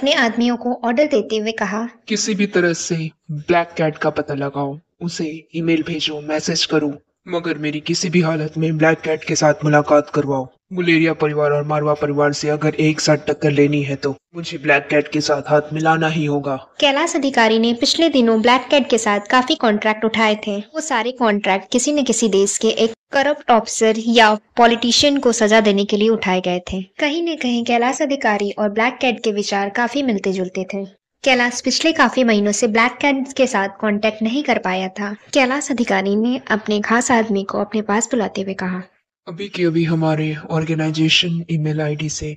अपने आदमियों को ऑर्डर देते हुए कहा। किसी भी तरह से ब्लैक कैट का पता लगाओ, उसे ईमेल भेजो, मैसेज करो, मगर मेरी किसी भी हालत में ब्लैक कैट के साथ मुलाकात करवाओ। गुलेरिया परिवार और मारवा परिवार से अगर एक साथ टक्कर लेनी है तो मुझे ब्लैक कैट के साथ हाथ मिलाना ही होगा। कैलाश अधिकारी ने पिछले दिनों ब्लैक कैट के साथ काफी कॉन्ट्रैक्ट उठाए थे। वो सारे कॉन्ट्रैक्ट किसी न किसी देश के एक करप्ट ऑफिसर या पॉलिटिशियन को सजा देने के लिए उठाए गए थे। कहीं न कहीं कैलाश अधिकारी और ब्लैक कैट के विचार काफी मिलते जुलते थे। कैलाश पिछले काफी महीनों से ब्लैक कैट के साथ कांटेक्ट नहीं कर पाया था। कैलाश अधिकारी ने अपने खास आदमी को अपने पास बुलाते हुए कहा। अभी के अभी हमारे ऑर्गेनाइजेशन ईमेल आईडी से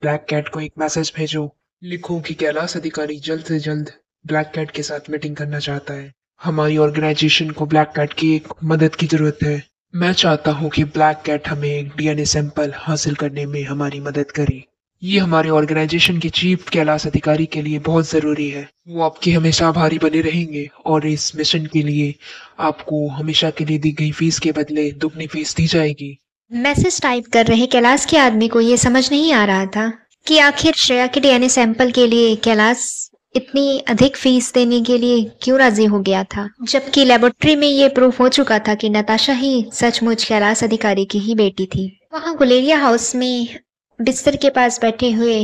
ब्लैक कैट को एक मैसेज भेजो। लिखो कि कैलाश अधिकारी जल्द से जल्द ब्लैक कैट के साथ मीटिंग करना चाहता है। हमारी ऑर्गेनाइजेशन को ब्लैक कैट की एक मदद की जरूरत है। मैं चाहता हूँ कि ब्लैक कैट हमें एक डीएनए सैंपल हासिल करने में हमारी मदद करे। ये हमारे ऑर्गेनाइजेशन के चीफ कैलाश अधिकारी के लिए बहुत जरूरी है। वो आपके हमेशा आभारी बने रहेंगे और इस मिशन के लिए आपको हमेशा के लिए दी गई फीस के बदले दुगनी फीस दी जाएगी। मैसेज टाइप कर रहे कैलाश के आदमी को ये समझ नहीं आ रहा था कि आखिर श्रेया के डीएनए सैंपल के लिए कैलाश इतनी अधिक फीस देने के लिए क्यों राजी हो गया था, जबकि लेबोरेटरी में ये प्रूफ हो चुका था कि नताशा ही सचमुच कैलाश अधिकारी की ही बेटी थी। वहां गुलेरिया हाउस में बिस्तर के पास बैठे हुए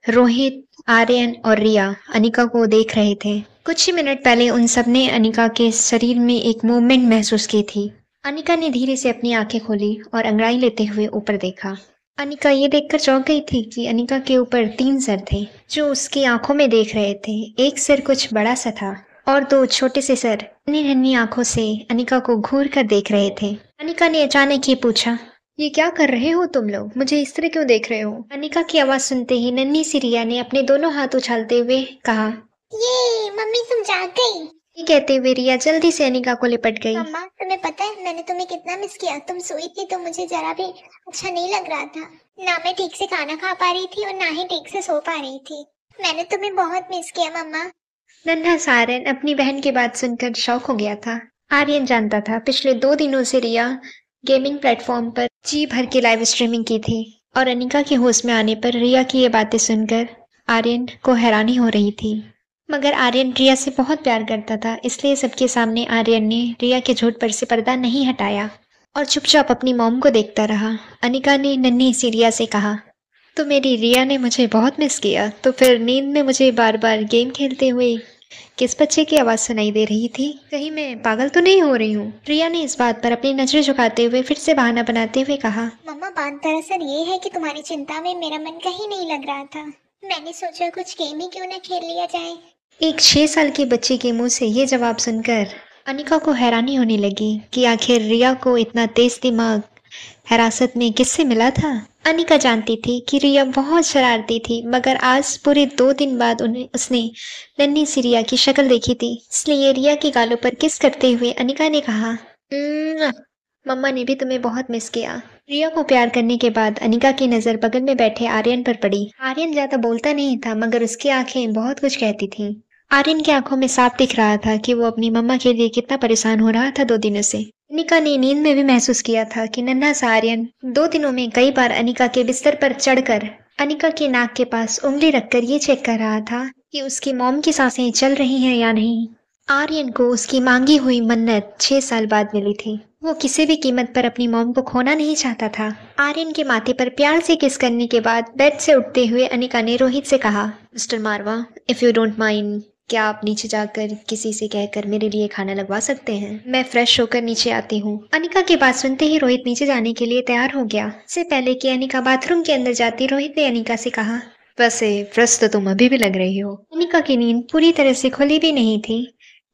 रोहित, आर्यन और रिया अनिका को देख रहे थे। कुछ ही मिनट पहले उन सबने अनिका के शरीर में एक मूवमेंट महसूस की थी। अनिका ने धीरे से अपनी आंखें खोली और अंगड़ाई लेते हुए ऊपर देखा। अनिका ये देखकर चौंक गई थी कि अनिका के ऊपर 3 सर थे जो उसकी आंखों में देख रहे थे। एक सर कुछ बड़ा सा था और 2 छोटे से सर नन्ही नन्ही आंखों से अनिका को घूर कर देख रहे थे। अनिका ने अचानक ही पूछा, ये क्या कर रहे हो तुम लोग? मुझे इस तरह क्यों देख रहे हो? अनिका की आवाज सुनते ही नन्ही सी रिया ने अपने दोनों हाथ उछालते हुए कहा, ये मम्मी तुम जाग गई। ये कहते हुए रिया जल्दी से अनिका को लिपट गई। मम्मा तुम्हें पता है मैंने तुम्हें कितना मिस किया। तुम सोई थी तो मुझे जरा भी अच्छा नहीं लग रहा था। ना मैं ठीक से खाना खा पा रही थी और ना ही ठीक से सो पा रही थी। मैंने तुम्हें बहुत मिस किया मम्मा। नन्हा सा आर्यन अपनी बहन की बात सुनकर शॉक हो गया था। आर्यन जानता था पिछले 2 दिनों से रिया गेमिंग प्लेटफॉर्म पर जी भर के लाइव स्ट्रीमिंग की थी और अनिका के होश में आने पर रिया की ये बातें सुनकर आर्यन को हैरानी हो रही थी। मगर आर्यन रिया से बहुत प्यार करता था, इसलिए सबके सामने आर्यन ने रिया के झूठ पर से पर्दा नहीं हटाया और चुपचाप अपनी मॉम को देखता रहा। अनिका ने नन्ही सी रिया से कहा, तो मेरी रिया ने मुझे बहुत मिस किया, तो फिर नींद में मुझे बार बार गेम खेलते हुए किस बच्चे की आवाज सुनाई दे रही थी? कहीं मैं पागल तो नहीं हो रही हूँ? रिया ने इस बात पर अपनी नजरें झुकाते हुए फिर से बहाना बनाते हुए कहा, मम्मा बात दरअसल ये है कि तुम्हारी चिंता में मेरा मन कहीं नहीं लग रहा था। मैंने सोचा कुछ गेम ही क्यों ना खेल लिया जाए। एक 6 साल के बच्चे के मुंह से ये जवाब सुनकर अनिका को हैरानी होने लगी कि आखिर रिया को इतना तेज दिमाग हिरासत में किससे मिला था। अनिका जानती थी कि रिया बहुत शरारती थी, मगर आज पूरे 2 दिन बाद उसने नन्ही सी रिया की शक्ल देखी थी, इसलिए रिया की गालों पर किस करते हुए अनिका ने कहा, मम्मा ने भी तुम्हें बहुत मिस किया। रिया को प्यार करने के बाद अनिका की नजर बगल में बैठे आर्यन पर पड़ी। आर्यन ज्यादा बोलता नहीं था, मगर उसकी आंखें बहुत कुछ कहती थीं। आर्यन की आंखों में साफ दिख रहा था कि वो अपनी मम्मा के लिए कितना परेशान हो रहा था 2 दिनों से। अनिका ने नींद में भी महसूस किया था कि नन्हा सा आर्यन 2 दिनों में कई बार अनिका के बिस्तर पर चढ़कर अनिका के नाक के पास उंगली रखकर ये चेक कर रहा था कि उसकी मॉम की सांसें चल रही हैं या नहीं। आर्यन को उसकी मांगी हुई मन्नत 6 साल बाद मिली थी। वो किसी भी कीमत पर अपनी मॉम को खोना नहीं चाहता था। आर्यन के माथे पर प्यार से किस करने के बाद बेड से उठते हुए अनिका ने रोहित से कहा, mister Marwah, if you don't mind, क्या आप नीचे जाकर किसी से कहकर मेरे लिए खाना लगवा सकते हैं? मैं फ्रेश होकर नीचे आती हूँ। अनिका की बात सुनते ही रोहित नीचे जाने के लिए तैयार हो गया। इससे पहले कि अनिका बाथरूम के अंदर जाती, रोहित ने अनिका से कहा, वैसे फ्रेश तो तुम अभी भी लग रही हो। अनिका की नींद पूरी तरह से खुली भी नहीं थी,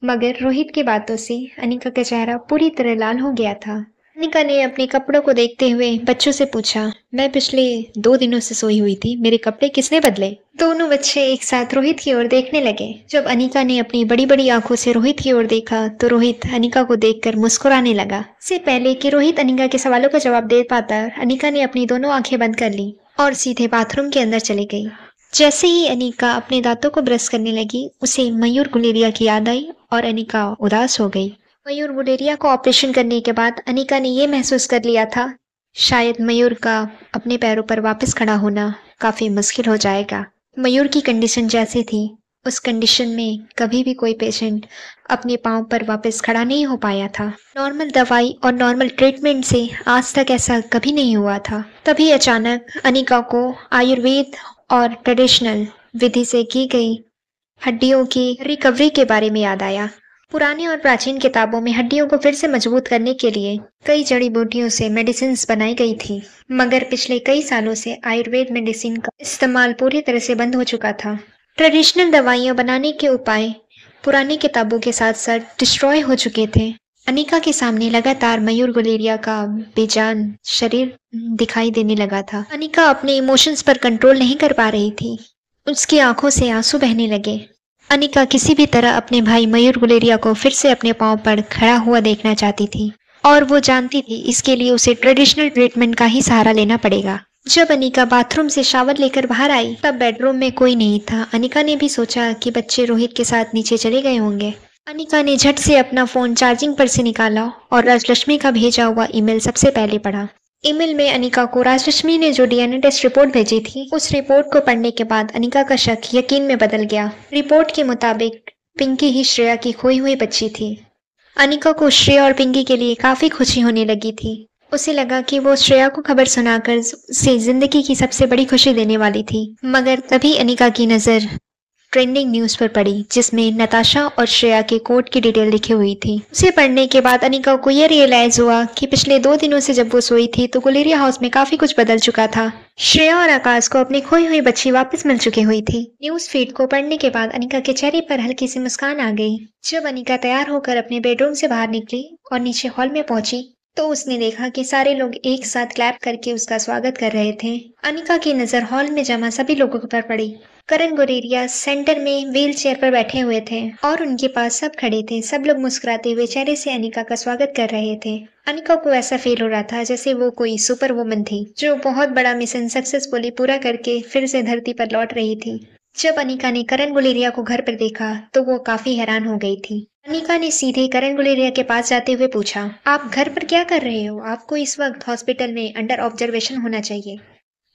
मगर रोहित की बातों से अनिका का चेहरा पूरी तरह लाल हो गया था। अनिका ने अपने कपड़ों को देखते हुए बच्चों से पूछा, मैं पिछले 2 दिनों से सोई हुई थी, मेरे कपड़े किसने बदले? दोनों बच्चे एक साथ रोहित की ओर देखने लगे। जब अनिका ने अपनी बड़ी बड़ी आंखों से रोहित की ओर देखा तो रोहित अनिका को देखकर मुस्कुराने लगा। इससे पहले कि रोहित अनिका के सवालों का जवाब दे पाता, अनिका ने अपनी दोनों आंखें बंद कर ली और सीधे बाथरूम के अंदर चली गई। जैसे ही अनिका अपने दांतों को ब्रश करने लगी, उसे मयूर गुलेरिया की याद आई और अनिका उदास हो गई। मयूर गुलेरिया को ऑपरेशन करने के बाद अनिका ने यह महसूस कर लिया था, शायद मयूर का अपने पैरों पर वापस खड़ा होना काफी मुश्किल हो जाएगा। मयूर की कंडीशन जैसी थी, उस कंडीशन में कभी भी कोई पेशेंट अपने पांव पर वापस खड़ा नहीं हो पाया था। नॉर्मल दवाई और नॉर्मल ट्रीटमेंट से आज तक ऐसा कभी नहीं हुआ था। तभी अचानक अनिका को आयुर्वेद और ट्रेडिशनल विधि से की गई हड्डियों की रिकवरी के बारे में याद आया। पुरानी और प्राचीन किताबों में हड्डियों को फिर से मजबूत करने के लिए कई जड़ी बूटियों से मेडिसिन बनाई गई थी, मगर पिछले कई सालों से आयुर्वेद मेडिसिन का इस्तेमाल पूरी तरह से बंद हो चुका था। ट्रेडिशनल दवाइयां बनाने के उपाय पुरानी किताबों के साथ साथ डिस्ट्रॉय हो चुके थे। अनिका के सामने लगातार मयूर गुलेरिया का बेजान शरीर दिखाई देने लगा था। अनिका अपने इमोशंस पर कंट्रोल नहीं कर पा रही थी। उसकी आंखों से आंसू बहने लगे। अनिका किसी भी तरह अपने भाई मयूर गुलेरिया को फिर से अपने पांव पर खड़ा हुआ देखना चाहती थी, और वो जानती थी इसके लिए उसे ट्रेडिशनल ट्रीटमेंट का ही सहारा लेना पड़ेगा। जब अनिका बाथरूम से शावर लेकर बाहर आई, तब बेडरूम में कोई नहीं था। अनिका ने भी सोचा कि बच्चे रोहित के साथ नीचे चले गए होंगे। अनिका ने झट से अपना फोन चार्जिंग पर से निकाला और राजलक्ष्मी का भेजा हुआ ईमेल सबसे पहले पढ़ा। ईमेल में अनिका को राजलक्ष्मी ने जो डीएनए टेस्ट रिपोर्ट भेजी थी, उस रिपोर्ट को पढ़ने के बाद अनिका का शक यकीन में बदल गया। रिपोर्ट के मुताबिक पिंकी ही श्रेया की खोई हुई बच्ची थी। अनिका को श्रेया और पिंकी के लिए काफी खुशी होने लगी थी। उसे लगा कि वो श्रेया को खबर सुनाकर उसे जिंदगी की सबसे बड़ी खुशी देने वाली थी। मगर तभी अनिका की नजर ट्रेंडिंग न्यूज पर पड़ी, जिसमें नताशा और श्रेया के कोर्ट की डिटेल लिखी हुई थी। उसे पढ़ने के बाद अनिका को यह रियलाइज हुआ कि पिछले 2 दिनों से जब वो सोई थी तो गुलेरिया हाउस में काफी कुछ बदल चुका था। श्रेया और आकाश को अपनी खोई हुई बच्ची वापस मिल चुकी हुई थी। न्यूज फीड को पढ़ने के बाद अनिका के चेहरे पर हल्की सी मुस्कान आ गई। जब अनिका तैयार होकर अपने बेडरूम से बाहर निकली और नीचे हॉल में पहुंची, तो उसने देखा कि सारे लोग एक साथ क्लैप करके उसका स्वागत कर रहे थे। अनिका की नजर हॉल में जमा सभी लोगों पर पड़ी। करण गुलेरिया सेंटर में व्हील चेयर पर बैठे हुए थे और उनके पास सब खड़े थे। सब लोग मुस्कुराते हुए चेहरे से अनिका का स्वागत कर रहे थे। अनिका को ऐसा फील हो रहा था जैसे वो कोई सुपर वुमन थी जो बहुत बड़ा मिशन सक्सेसफुली पूरा करके फिर से धरती पर लौट रही थी। जब अनिका ने करण गुलेरिया को घर पर देखा तो वो काफी हैरान हो गई थी। अनिका ने सीधे करण गुलेरिया के पास जाते हुए पूछा, आप घर पर क्या कर रहे हो? आपको इस वक्त हॉस्पिटल में अंडर ऑब्जर्वेशन होना चाहिए।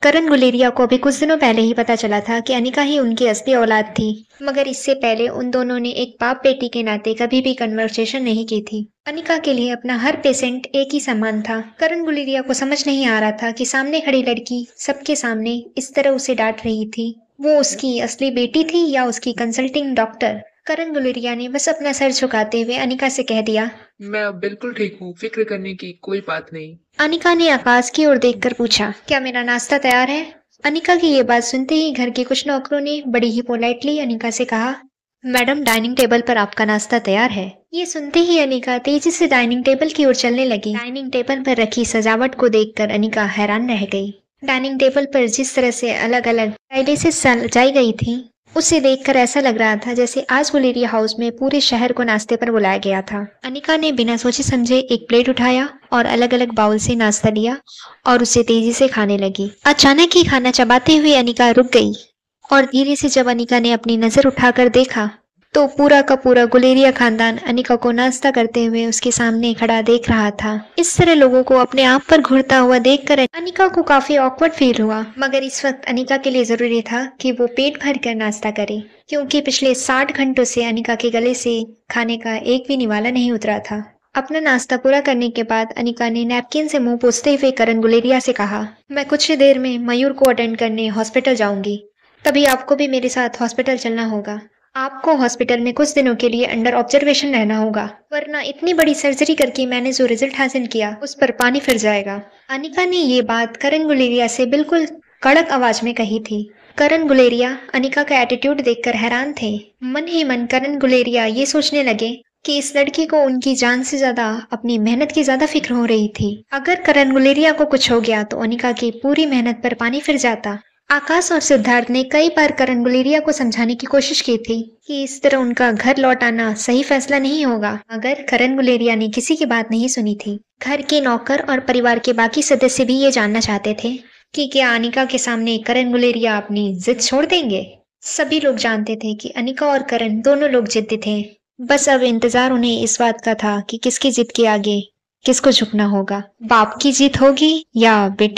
करण गुलेरिया को अभी कुछ दिनों पहले ही पता चला था कि अनिका ही उनकी असली औलाद थी, मगर इससे पहले उन दोनों ने एक बाप बेटी के नाते कभी भी कन्वर्सेशन नहीं की थी। अनिका के लिए अपना हर पेशेंट एक ही समान था। करण गुलेरिया को समझ नहीं आ रहा था कि सामने खड़ी लड़की सबके सामने इस तरह उसे डांट रही थी। वो उसकी असली बेटी थी या उसकी कंसल्टिंग डॉक्टर? करण गुलेरिया ने बस अपना सर झुकाते हुए अनिका से कह दिया, मैं अब बिल्कुल ठीक हूँ, फिक्र करने की कोई बात नहीं। अनिका ने आकाश की ओर देखकर पूछा, क्या मेरा नाश्ता तैयार है? अनिका की ये बात सुनते ही घर के कुछ नौकरों ने बड़ी ही पोलाइटली अनिका से कहा, मैडम डाइनिंग टेबल पर आपका नाश्ता तैयार है। ये सुनते ही अनिका तेजी से डाइनिंग टेबल की ओर चलने लगी। डाइनिंग टेबल पर रखी सजावट को देखकर अनिका हैरान रह गई। डाइनिंग टेबल पर जिस तरह से अलग अलग डिशेस सजाई गई थी, उसे देखकर ऐसा लग रहा था जैसे आज गुलेरिया हाउस में पूरे शहर को नाश्ते पर बुलाया गया था। अनिका ने बिना सोचे समझे एक प्लेट उठाया और अलग अलग बाउल से नाश्ता लिया और उसे तेजी से खाने लगी। अचानक ही खाना चबाते हुए अनिका रुक गई और धीरे से जब अनिका ने अपनी नजर उठाकर देखा तो पूरा का पूरा गुलेरिया खानदान अनिका को नाश्ता करते हुए उसके सामने खड़ा देख रहा था। इस तरह लोगों को अपने आप पर घूरता हुआ देखकर अनिका को काफी ऑकवर्ड फील हुआ, मगर इस वक्त अनिका के लिए जरूरी था कि वो पेट भर कर नाश्ता करे, क्योंकि पिछले 60 घंटों से अनिका के गले से खाने का एक भी निवाला नहीं उतरा था। अपना नाश्ता पूरा करने के बाद अनिका ने नैपकिन से मुंह पोंछते हुए करण गुलेरिया से कहा, मैं कुछ ही देर में मयूर को अटेंड करने हॉस्पिटल जाऊंगी, तभी आपको भी मेरे साथ हॉस्पिटल चलना होगा। आपको हॉस्पिटल में कुछ दिनों के लिए अंडर ऑब्जर्वेशन रहना होगा, वरना इतनी बड़ी सर्जरी करके मैंने जो रिजल्ट हासिल किया उस पर पानी फिर जाएगा। अनिका ने ये बात करण गुलेरिया से बिल्कुल कड़क आवाज में कही थी। करण गुलेरिया अनिका का एटीट्यूड देखकर हैरान थे। मन ही मन करण गुलेरिया ये सोचने लगे कि इस लड़की को उनकी जान से ज्यादा अपनी मेहनत की ज्यादा फिक्र हो रही थी। अगर करण गुलेरिया को कुछ हो गया तो अनिका की पूरी मेहनत पर पानी फिर जाता। आकाश और सिद्धार्थ ने कई बार करण गुलेरिया को समझाने की कोशिश की थी कि इस तरह उनका घर लौट आना सही फैसला नहीं होगा, मगर करण गुलेरिया ने किसी की बात नहीं सुनी थी। घर के नौकर और परिवार के बाकी सदस्य भी ये जानना चाहते थे कि क्या अनिका के सामने करण गुलेरिया अपनी जिद छोड़ देंगे। सभी लोग जानते थे कि अनिका और करण दोनों लोग जिद्दी थे, बस अब इंतजार उन्हें इस बात का था कि किसकी जिद के आगे किसको झुकना होगा, बाप की जिद होगी या बेटे